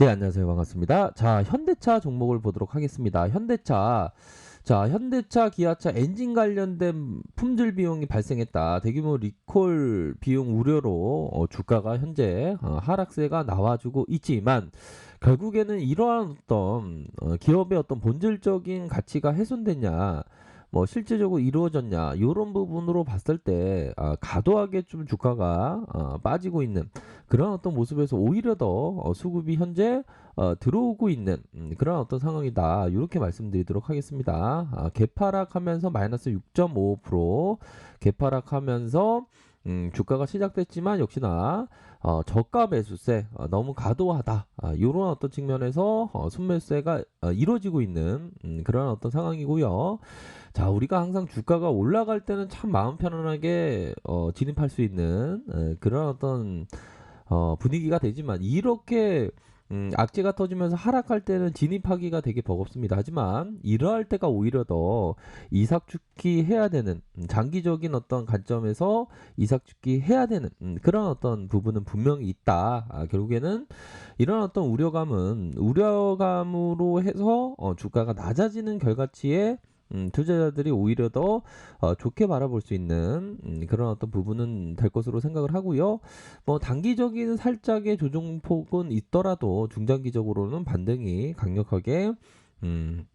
네, 안녕하세요. 반갑습니다. 자, 현대차 종목을 보도록 하겠습니다. 현대차. 자, 현대차, 기아차 엔진 관련된 품질 비용이 발생했다. 대규모 리콜 비용 우려로 주가가 현재 하락세가 나와주고 있지만 결국에는 이러한 어떤 기업의 어떤 본질적인 가치가 훼손됐냐, 뭐 실질적으로 이루어졌냐, 이런 부분으로 봤을 때 과도하게 좀 주가가 빠지고 있는 그런 어떤 모습에서 오히려 더 수급이 현재 들어오고 있는 그런 어떤 상황이다. 이렇게 말씀드리도록 하겠습니다. 개파락하면서 마이너스 6.55%, 개파락하면서 주가가 시작됐지만 역시나 저가 매수세 너무 과도하다. 이런 어떤 측면에서 순매수세가 이루어지고 있는 그런 어떤 상황이고요. 자, 우리가 항상 주가가 올라갈 때는 참 마음 편안하게 진입할 수 있는 그런 어떤 분위기가 되지만 이렇게 악재가 터지면서 하락할 때는 진입하기가 되게 버겁습니다. 하지만 이러할 때가 오히려 더 이삭축기 해야 되는 장기적인 어떤 관점에서 이삭축기 해야 되는 그런 어떤 부분은 분명히 있다. 결국에는 이런 어떤 우려감으로 해서 주가가 낮아지는 결과치에 투자자들이 오히려 더 좋게 바라볼 수 있는 그런 어떤 부분은 될 것으로 생각을 하고요. 뭐 단기적인 살짝의 조정폭은 있더라도 중장기적으로는 반등이 강력하게 음,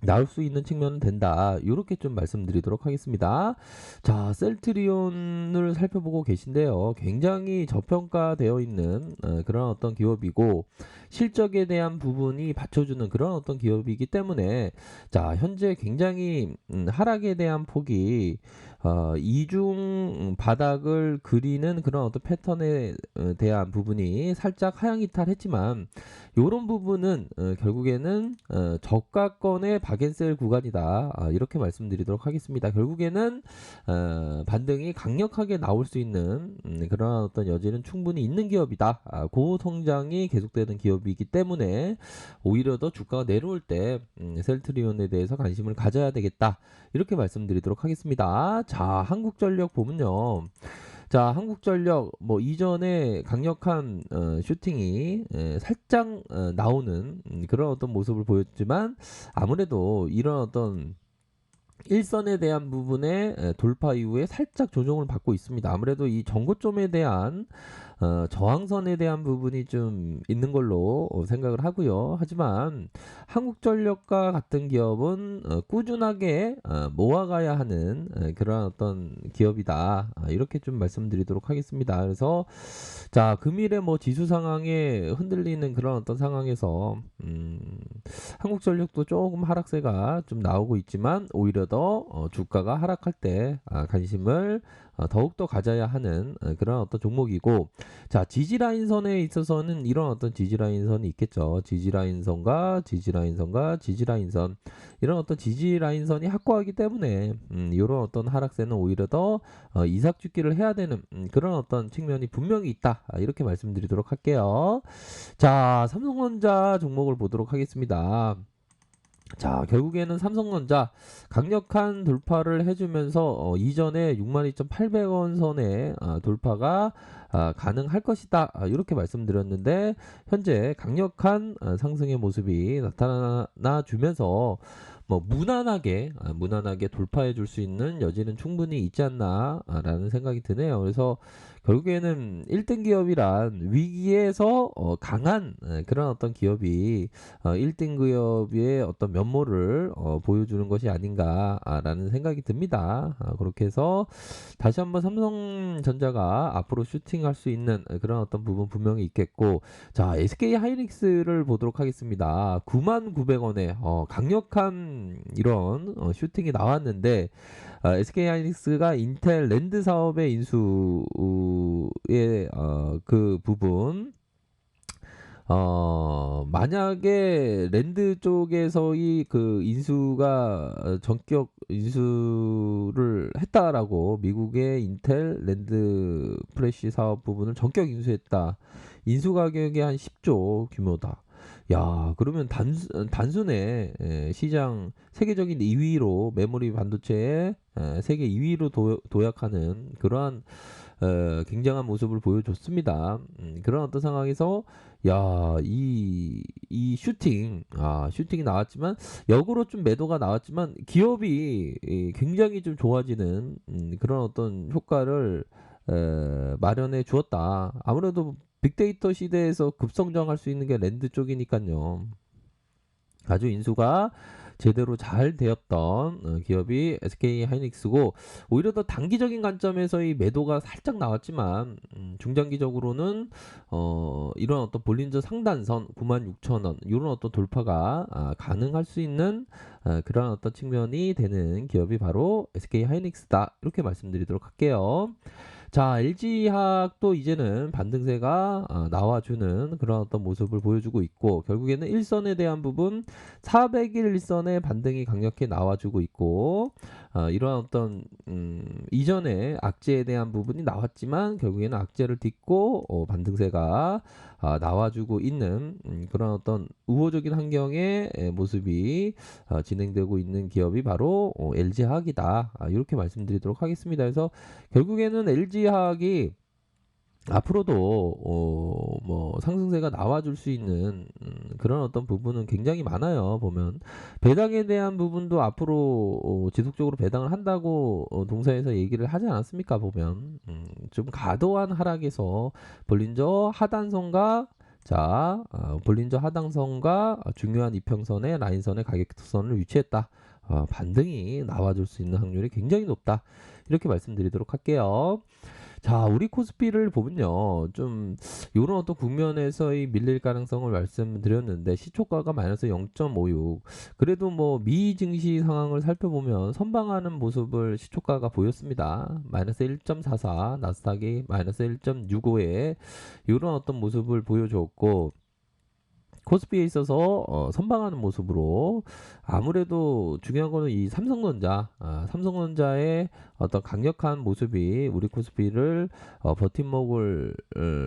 나올 수 있는 측면은 된다. 이렇게 좀 말씀드리도록 하겠습니다. 자, 셀트리온을 살펴보고 계신데요. 굉장히 저평가되어 있는 그런 어떤 기업이고 실적에 대한 부분이 받쳐주는 그런 어떤 기업이기 때문에 자, 현재 굉장히 하락에 대한 폭이 이중 바닥을 그리는 그런 어떤 패턴에 대한 부분이 살짝 하향 이탈했지만 요런 부분은 결국에는 저가권의 박앤셀 구간이다. 이렇게 말씀드리도록 하겠습니다. 결국에는 반등이 강력하게 나올 수 있는 그런 어떤 여지는 충분히 있는 기업이다. 고성장이 계속되는 기업이기 때문에 오히려 더 주가가 내려올 때 셀트리온에 대해서 관심을 가져야 되겠다. 이렇게 말씀드리도록 하겠습니다. 자, 한국전력 보면요. 자, 한국전력 뭐 이전에 강력한 슈팅이 살짝 나오는 그런 어떤 모습을 보였지만 아무래도 이런 어떤 일선에 대한 부분의 돌파 이후에 살짝 조정을 받고 있습니다. 아무래도 이 전고점에 대한 저항선에 대한 부분이 좀 있는 걸로 생각을 하고요. 하지만 한국전력과 같은 기업은 꾸준하게 모아가야 하는 그런 어떤 기업이다. 이렇게 좀 말씀드리도록 하겠습니다. 그래서 자, 금일에 뭐 지수 상황에 흔들리는 그런 어떤 상황에서 한국전력도 조금 하락세가 좀 나오고 있지만 오히려 더 주가가 하락할 때 관심을 더욱더 가져야 하는 그런 어떤 종목이고 자, 지지라인선에 있어서는 이런 어떤 지지라인선이 있겠죠. 지지라인선과 지지라인선과 지지라인선 이런 어떤 지지라인선이 확고하기 때문에 이런 어떤 하락세는 오히려 더 이삭죽기를 해야 되는 그런 어떤 측면이 분명히 있다. 이렇게 말씀드리도록 할게요. 자, 삼성전자 종목을 보도록 하겠습니다. 자, 결국에는 삼성전자 강력한 돌파를 해주면서 이전에 62,800원 선에 돌파가 가능할 것이다. 이렇게 말씀드렸는데 현재 강력한 상승의 모습이 나타나 주면서 뭐 무난하게 돌파해 줄 수 있는 여지는 충분히 있지 않나라는 생각이 드네요. 그래서 결국에는 1등 기업이란 위기에서 강한 그런 어떤 기업이 1등 기업의 어떤 면모를 보여주는 것이 아닌가라는 생각이 듭니다. 그렇게 해서 다시 한번 삼성전자가 앞으로 슈팅할 수 있는 그런 어떤 부분 분명히 있겠고 자, SK 하이닉스를 보도록 하겠습니다. 99,900원에 강력한 이런 슈팅이 나왔는데 SK 하이닉스가 인텔 랜드 사업의 인수의 그 부분 만약에 랜드 쪽에서의 그 인수가 전격 인수를 했다라고 미국의 인텔 랜드 프레시 사업 부분을 전격 인수했다. 인수 가격이 한 10조 규모다. 야, 그러면 단순에 시장 세계적인 2위로 메모리 반도체의 세계 2위로 도약하는 그러한 굉장한 모습을 보여줬습니다. 그런 어떤 상황에서 야, 이 슈팅이 나왔지만 역으로 좀 매도가 나왔지만 기업이 굉장히 좀 좋아지는 그런 어떤 효과를 마련해 주었다. 아무래도 빅데이터 시대에서 급성장할 수 있는 게 랜드 쪽이니까요. 아주 인수가 제대로 잘 되었던 기업이 SK 하이닉스고, 오히려 더 단기적인 관점에서의 매도가 살짝 나왔지만 중장기적으로는 이런 어떤 볼린저 상단선 96,000원 이런 어떤 돌파가 가능할 수 있는 그런 어떤 측면이 되는 기업이 바로 SK 하이닉스다, 이렇게 말씀드리도록 할게요. 자, LG화학도 이제는 반등세가 나와주는 그런 어떤 모습을 보여주고 있고, 결국에는 일선에 대한 부분 400일 일선의 반등이 강력히 나와주고 있고, 이런 어떤 이전에 악재에 대한 부분이 나왔지만 결국에는 악재를 딛고 반등세가 나와주고 있는 그런 어떤 우호적인 환경의 모습이 진행되고 있는 기업이 바로 LG화학이다, 이렇게 말씀드리도록 하겠습니다. 그래서 결국에는 LG화학이 앞으로도 뭐 상승세가 나와줄 수 있는 그런 어떤 부분은 굉장히 많아요. 보면 배당에 대한 부분도 앞으로 지속적으로 배당을 한다고 동사에서 얘기를 하지 않았습니까? 보면 좀 과도한 하락에서 볼린저 하단선과 볼린저 하단선과 중요한 이평선의 라인선의 가격선을 위치했다. 반등이 나와줄 수 있는 확률이 굉장히 높다, 이렇게 말씀드리도록 할게요. 자, 우리 코스피를 보면요, 좀 요런 어떤 국면에서의 밀릴 가능성을 말씀드렸는데 시초가가 마이너스 0.56, 그래도 뭐 미 증시 상황을 살펴보면 선방하는 모습을 시초가가 보였습니다. 마이너스 1.44, 나스닥이 마이너스 1.65에 요런 어떤 모습을 보여줬고, 코스피에 있어서 선방하는 모습으로, 아무래도 중요한 거는 이 삼성전자의 어떤 강력한 모습이 우리 코스피를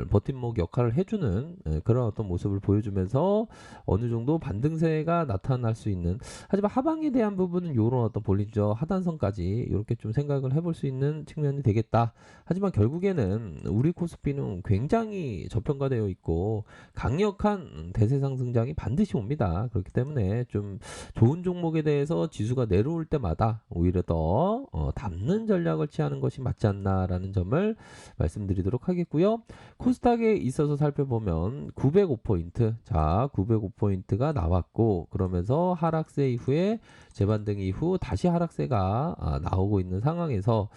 버팀목 역할을 해주는 그런 어떤 모습을 보여주면서 어느 정도 반등세가 나타날 수 있는, 하지만 하방에 대한 부분은 이런 어떤 볼린저 하단선까지 이렇게 좀 생각을 해볼 수 있는 측면이 되겠다. 하지만 결국에는 우리 코스피는 굉장히 저평가되어 있고 강력한 대세 상승장이 반드시 옵니다. 그렇기 때문에 좀 좋은 종목에 대해서 지수가 내려올 때마다 오히려 더 담는 전략을 취하는 것이 맞지 않나라는 점을 말씀드리도록 하겠고요. 코스닥에 있어서 살펴보면 905포인트, 905포인트가 나왔고, 그러면서 하락세 이후에 재반등 이후 다시 하락세가 나오고 있는 상황에서,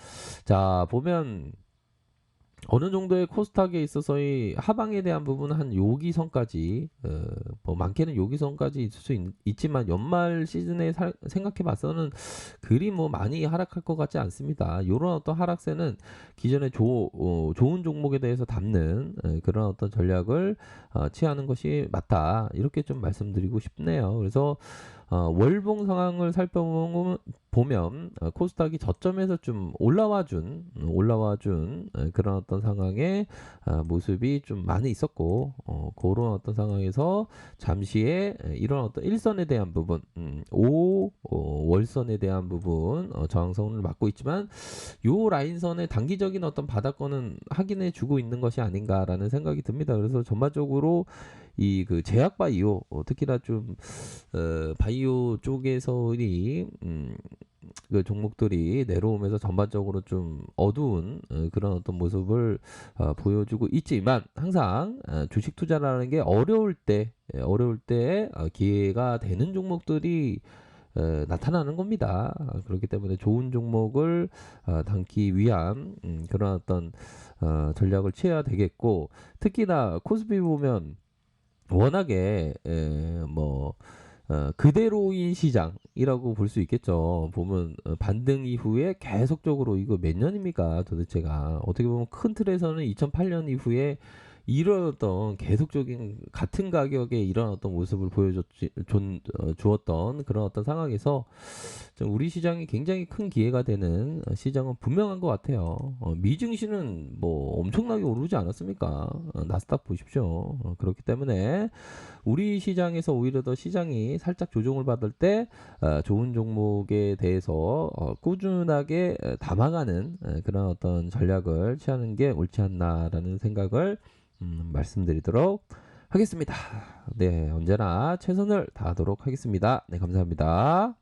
보면 어느 정도의 코스닥에 있어서의 하방에 대한 부분은 한 여기선까지, 뭐 많게는 여기선까지 있을 수 있지만 연말 시즌에 생각해 봐서는 그리 뭐 많이 하락할 것 같지 않습니다. 이런 어떤 하락세는 기존에 좋은 종목에 대해서 담는 그런 어떤 전략을 취하는 것이 맞다, 이렇게 좀 말씀드리고 싶네요. 그래서 월봉 상황을 살펴보면 코스닥이 저점에서 좀 올라와준 그런 어떤 상황의 모습이 좀 많이 있었고, 그런 어떤 상황에서 잠시의 이런 어떤 일선에 대한 부분, 월선에 대한 부분 저항선을 맞고 있지만, 요 라인선의 단기적인 어떤 바닥권은 확인해 주고 있는 것이 아닌가라는 생각이 듭니다. 그래서 전반적으로 이 그 제약 바이오, 특히나 좀 바이오 쪽에서의 그 종목들이 내려오면서 전반적으로 좀 어두운 그런 어떤 모습을 보여주고 있지만, 항상 주식 투자라는 게 어려울 때 기회가 되는 종목들이 나타나는 겁니다. 그렇기 때문에 좋은 종목을 담기 위한 그런 어떤 전략을 취해야 되겠고, 특히나 코스피 보면 워낙에 그대로인 시장이라고 볼 수 있겠죠. 보면 반등 이후에 계속적으로, 이거 몇 년입니까 도대체가, 어떻게 보면 큰 틀에서는 2008년 이후에 이런 어떤 계속적인 같은 가격에 이런 어떤 모습을 주었던 그런 어떤 상황에서 좀 우리 시장이 굉장히 큰 기회가 되는 시장은 분명한 것 같아요. 미증시는 뭐 엄청나게 오르지 않았습니까? 나스닥 보십시오. 그렇기 때문에 우리 시장에서 오히려 더 시장이 살짝 조정을 받을 때 좋은 종목에 대해서 꾸준하게 담아가는 그런 어떤 전략을 취하는 게 옳지 않나라는 생각을 말씀드리도록 하겠습니다. 네, 언제나 최선을 다하도록 하겠습니다. 네, 감사합니다.